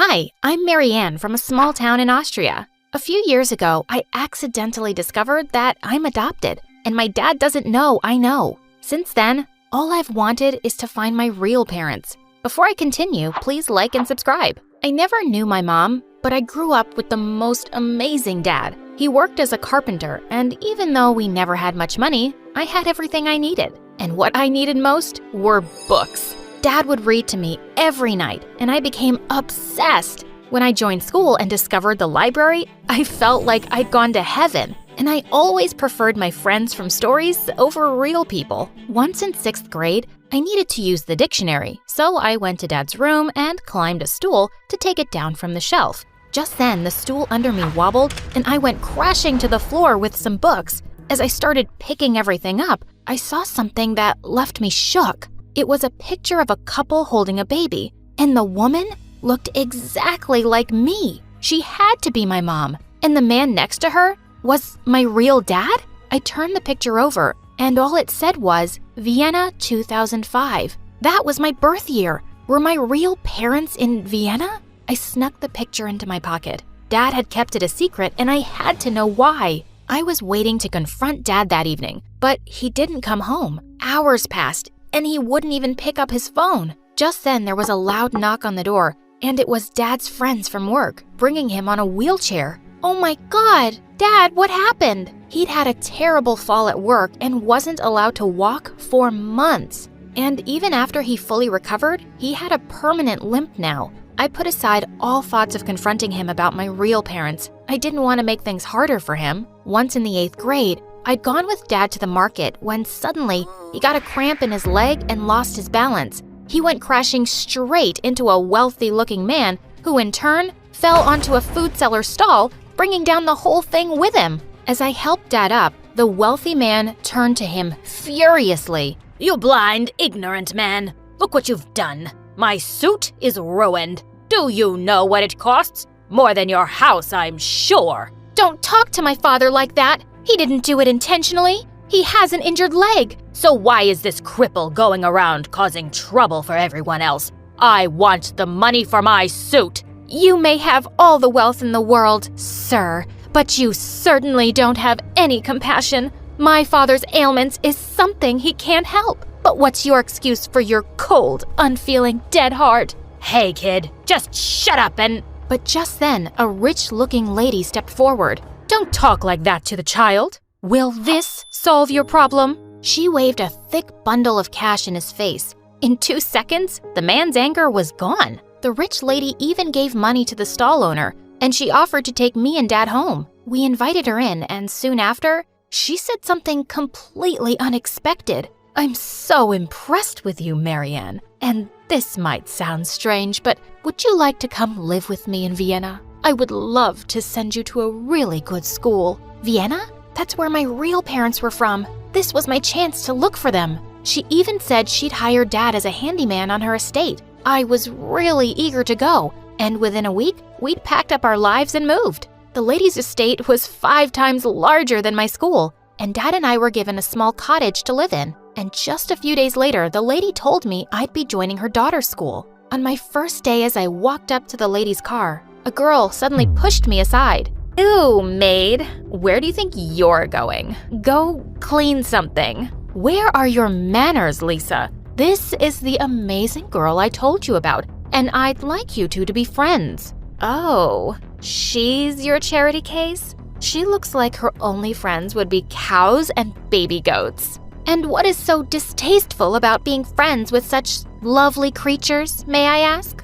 Hi, I'm Marianne from a small town in Austria. A few years ago, I accidentally discovered that I'm adopted, and my dad doesn't know I know. Since then, all I've wanted is to find my real parents. Before I continue, please like and subscribe. I never knew my mom, but I grew up with the most amazing dad. He worked as a carpenter, and even though we never had much money, I had everything I needed. And what I needed most were books. Dad would read to me every night, and I became obsessed. When I joined school and discovered the library, I felt like I'd gone to heaven. And I always preferred my friends from stories over real people. Once in 6th grade, I needed to use the dictionary, so I went to Dad's room and climbed a stool to take it down from the shelf. Just then, the stool under me wobbled, and I went crashing to the floor with some books. As I started picking everything up, I saw something that left me shook. It was a picture of a couple holding a baby, and the woman looked exactly like me. She had to be my mom, and the man next to her was my real dad? I turned the picture over, and all it said was, Vienna 2005. That was my birth year. Were my real parents in Vienna? I snuck the picture into my pocket. Dad had kept it a secret, and I had to know why. I was waiting to confront Dad that evening, but he didn't come home. Hours passed, and he wouldn't even pick up his phone. Just then, there was a loud knock on the door, and it was Dad's friends from work, bringing him on a wheelchair. Oh my God, Dad, what happened? He'd had a terrible fall at work and wasn't allowed to walk for months. And even after he fully recovered, he had a permanent limp now. I put aside all thoughts of confronting him about my real parents. I didn't want to make things harder for him. Once in the 8th grade, I'd gone with Dad to the market when suddenly he got a cramp in his leg and lost his balance. He went crashing straight into a wealthy-looking man who in turn fell onto a food seller's stall, bringing down the whole thing with him. As I helped Dad up, the wealthy man turned to him furiously. "You blind, ignorant man! Look what you've done! My suit is ruined! Do you know what it costs? More than your house, I'm sure!" Don't talk to my father like that! He didn't do it intentionally! He has an injured leg! So why is this cripple going around causing trouble for everyone else? I want the money for my suit! You may have all the wealth in the world, sir, but you certainly don't have any compassion. My father's ailments is something he can't help. But what's your excuse for your cold, unfeeling, dead heart? Hey, kid, just shut up and… But just then, a rich-looking lady stepped forward. Don't talk like that to the child. Will this solve your problem? She waved a thick bundle of cash in his face. In 2 seconds, the man's anger was gone. The rich lady even gave money to the stall owner, and she offered to take me and Dad home. We invited her in, and soon after, she said something completely unexpected. I'm so impressed with you, Marianne. And this might sound strange, but would you like to come live with me in Vienna? I would love to send you to a really good school. Vienna? That's where my real parents were from. This was my chance to look for them. She even said she'd hire Dad as a handyman on her estate. I was really eager to go, and within a week, we'd packed up our lives and moved. The lady's estate was 5 times larger than my school, and Dad and I were given a small cottage to live in. And just a few days later, the lady told me I'd be joining her daughter's school. On my first day, as I walked up to the lady's car, a girl suddenly pushed me aside. Ooh, maid, where do you think you're going? Go clean something. Where are your manners, Lisa? This is the amazing girl I told you about, and I'd like you two to be friends. Oh, she's your charity case? She looks like her only friends would be cows and baby goats. And what is so distasteful about being friends with such lovely creatures, may I ask?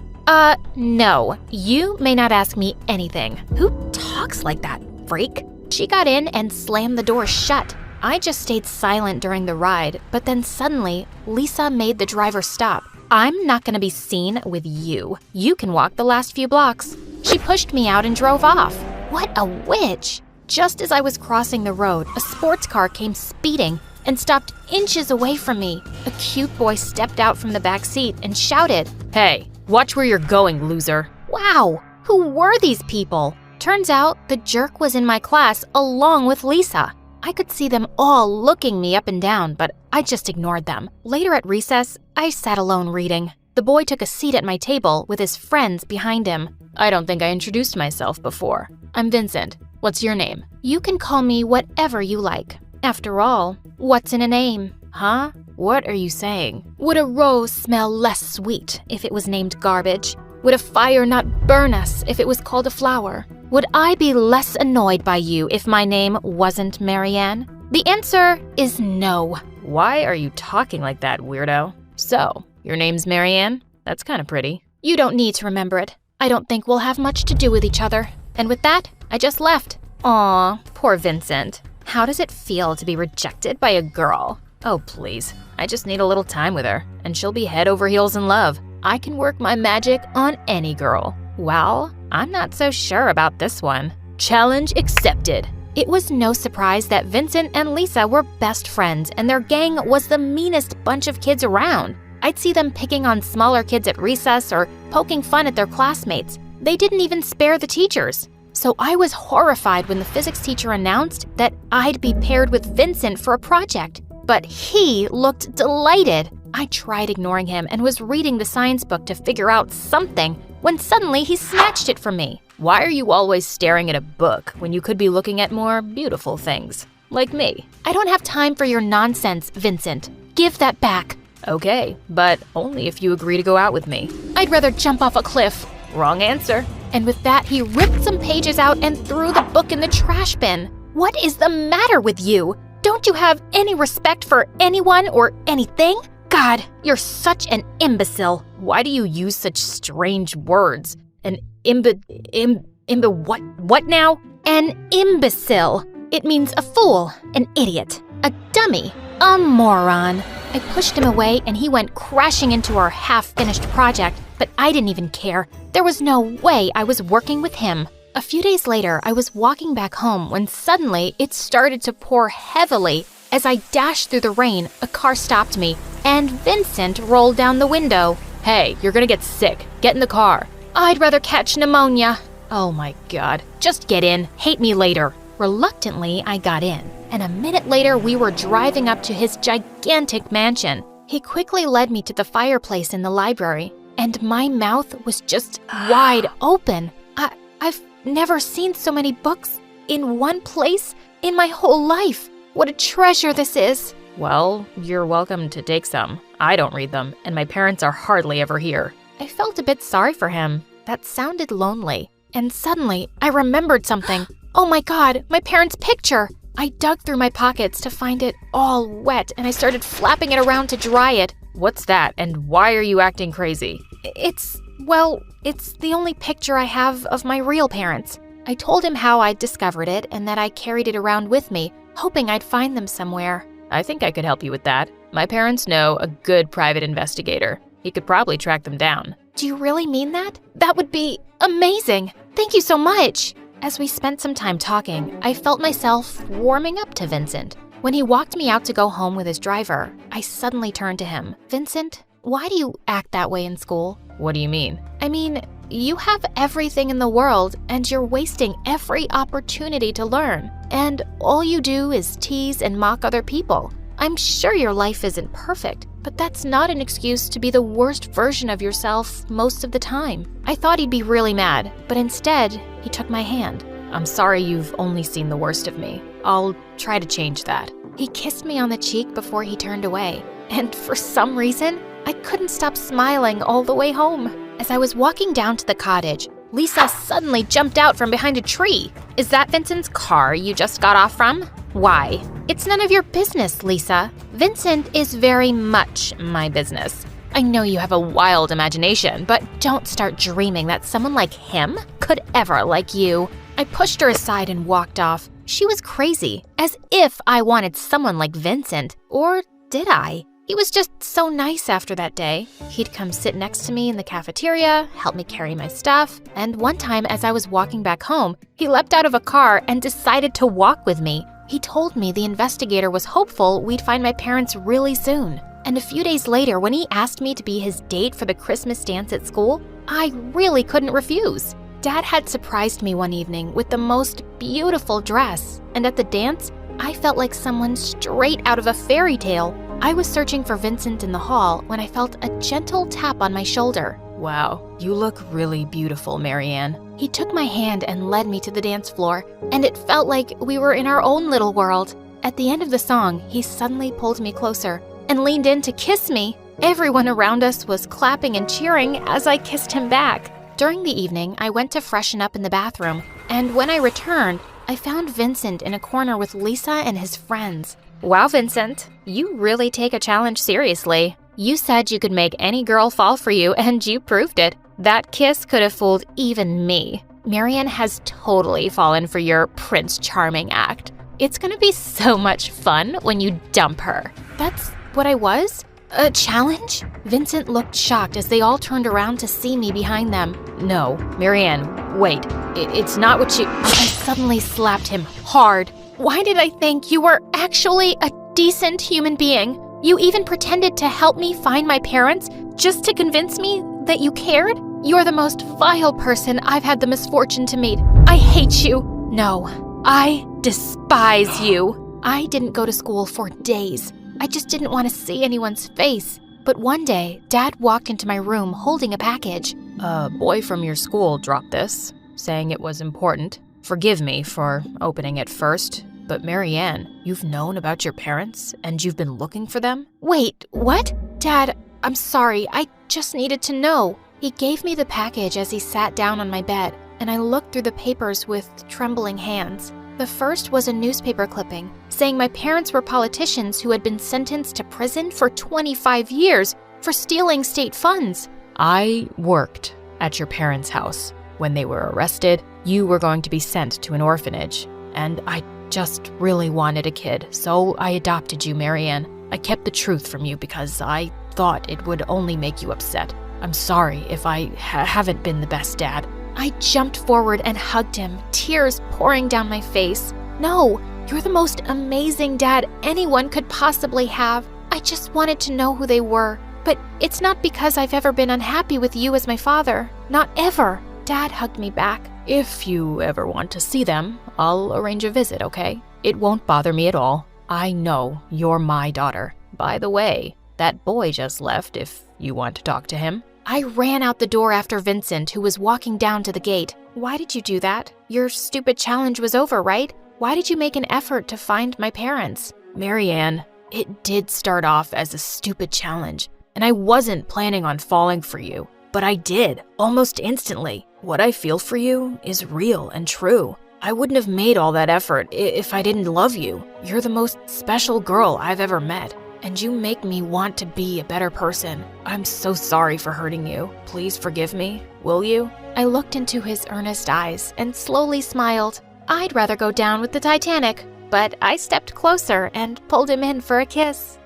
No, you may not ask me anything. Who talks like that, freak? She got in and slammed the door shut. I just stayed silent during the ride, but then suddenly, Lisa made the driver stop. I'm not gonna be seen with you. You can walk the last few blocks. She pushed me out and drove off. What a witch! Just as I was crossing the road, a sports car came speeding and stopped inches away from me. A cute boy stepped out from the back seat and shouted, "Hey, watch where you're going, loser." Wow, who were these people? Turns out the jerk was in my class along with Lisa. I could see them all looking me up and down, but I just ignored them. Later at recess, I sat alone reading. The boy took a seat at my table with his friends behind him. I don't think I introduced myself before. I'm Vincent. What's your name? You can call me whatever you like. After all, what's in a name? Huh? What are you saying? Would a rose smell less sweet if it was named garbage? Would a fire not burn us if it was called a flower? Would I be less annoyed by you if my name wasn't Marianne? The answer is no. Why are you talking like that, weirdo? So, your name's Marianne? That's kind of pretty. You don't need to remember it. I don't think we'll have much to do with each other. And with that, I just left. Aw, poor Vincent. How does it feel to be rejected by a girl? Oh, please. I just need a little time with her, and she'll be head over heels in love. I can work my magic on any girl. Well, I'm not so sure about this one. Challenge accepted. It was no surprise that Vincent and Lisa were best friends, and their gang was the meanest bunch of kids around. I'd see them picking on smaller kids at recess or poking fun at their classmates. They didn't even spare the teachers. So I was horrified when the physics teacher announced that I'd be paired with Vincent for a project. But he looked delighted. I tried ignoring him and was reading the science book to figure out something when suddenly he snatched it from me. Why are you always staring at a book when you could be looking at more beautiful things? Like me. I don't have time for your nonsense, Vincent. Give that back. Okay, but only if you agree to go out with me. I'd rather jump off a cliff. Wrong answer. And with that, he ripped some pages out and threw the book in the trash bin. What is the matter with you? Don't you have any respect for anyone or anything? God, you're such an imbecile. Why do you use such strange words? An what now? An imbecile. It means a fool, an idiot, a dummy, a moron. I pushed him away and he went crashing into our half-finished project, but I didn't even care. There was no way I was working with him. A few days later, I was walking back home when suddenly it started to pour heavily. As I dashed through the rain, a car stopped me, and Vincent rolled down the window. Hey, you're gonna get sick. Get in the car. I'd rather catch pneumonia. Oh my God. Just get in. Hate me later. Reluctantly, I got in, and a minute later, we were driving up to his gigantic mansion. He quickly led me to the fireplace in the library, and my mouth was just wide open. I've never seen so many books in one place in my whole life. What a treasure this is. Well, you're welcome to take some. I don't read them, and my parents are hardly ever here. I felt a bit sorry for him. That sounded lonely. And suddenly, I remembered something. Oh my God, my parents' picture! I dug through my pockets to find it all wet, and I started flapping it around to dry it. What's that, and why are you acting crazy? It's the only picture I have of my real parents. I told him how I'd discovered it and that I carried it around with me, hoping I'd find them somewhere. I think I could help you with that. My parents know a good private investigator. He could probably track them down. Do you really mean that? That would be amazing. Thank you so much. As we spent some time talking, I felt myself warming up to Vincent. When he walked me out to go home with his driver, I suddenly turned to him. Vincent, why do you act that way in school? What do you mean? I mean, you have everything in the world and you're wasting every opportunity to learn. And all you do is tease and mock other people. I'm sure your life isn't perfect, but that's not an excuse to be the worst version of yourself most of the time. I thought he'd be really mad, but instead, he took my hand. I'm sorry you've only seen the worst of me. I'll try to change that. He kissed me on the cheek before he turned away, and for some reason, I couldn't stop smiling all the way home. As I was walking down to the cottage, Lisa suddenly jumped out from behind a tree. Is that Vincent's car you just got off from? Why? It's none of your business, Lisa. Vincent is very much my business. I know you have a wild imagination, but don't start dreaming that someone like him could ever like you. I pushed her aside and walked off. She was crazy, as if I wanted someone like Vincent. Or did I? He was just so nice after that day. He'd come sit next to me in the cafeteria, help me carry my stuff, and one time as I was walking back home, he leapt out of a car and decided to walk with me. He told me the investigator was hopeful we'd find my parents really soon. And a few days later, when he asked me to be his date for the Christmas dance at school, I really couldn't refuse. Dad had surprised me one evening with the most beautiful dress, and at the dance, I felt like someone straight out of a fairy tale. I was searching for Vincent in the hall when I felt a gentle tap on my shoulder. Wow, you look really beautiful, Marianne. He took my hand and led me to the dance floor, and it felt like we were in our own little world. At the end of the song, he suddenly pulled me closer and leaned in to kiss me. Everyone around us was clapping and cheering as I kissed him back. During the evening, I went to freshen up in the bathroom, and when I returned, I found Vincent in a corner with Lisa and his friends. Wow, Vincent, you really take a challenge seriously. You said you could make any girl fall for you, and you proved it. That kiss could have fooled even me. Marianne has totally fallen for your Prince Charming act. It's gonna be so much fun when you dump her. That's what I was? A challenge? Vincent looked shocked as they all turned around to see me behind them. No, Marianne, wait. It's not what you... I suddenly slapped him hard. Why did I think you were actually a decent human being? You even pretended to help me find my parents just to convince me that you cared? You're the most vile person I've had the misfortune to meet. I hate you. No, I despise you. I didn't go to school for days. I just didn't want to see anyone's face. But one day, Dad walked into my room holding a package. A boy from your school dropped this, saying it was important. Forgive me for opening it first, but Marianne, you've known about your parents and you've been looking for them? Wait, what? Dad, I'm sorry. I just needed to know. He gave me the package as he sat down on my bed, and I looked through the papers with trembling hands. The first was a newspaper clipping saying my parents were politicians who had been sentenced to prison for 25 years for stealing state funds. I worked at your parents' house. When they were arrested, you were going to be sent to an orphanage, and I just really wanted a kid, so I adopted you, Marianne. I kept the truth from you because I thought it would only make you upset. I'm sorry if I haven't been the best dad. I jumped forward and hugged him, tears pouring down my face. No, you're the most amazing dad anyone could possibly have. I just wanted to know who they were. But it's not because I've ever been unhappy with you as my father. Not ever. Dad hugged me back. If you ever want to see them, I'll arrange a visit, okay? It won't bother me at all. I know you're my daughter. By the way, that boy just left if you want to talk to him. I ran out the door after Vincent, who was walking down to the gate. Why did you do that? Your stupid challenge was over, right? Why did you make an effort to find my parents? Marianne, it did start off as a stupid challenge, and I wasn't planning on falling for you, but I did, almost instantly. What I feel for you is real and true. I wouldn't have made all that effort if I didn't love you. You're the most special girl I've ever met, and you make me want to be a better person. I'm so sorry for hurting you. Please forgive me, will you? I looked into his earnest eyes and slowly smiled. I'd rather go down with the Titanic, but I stepped closer and pulled him in for a kiss.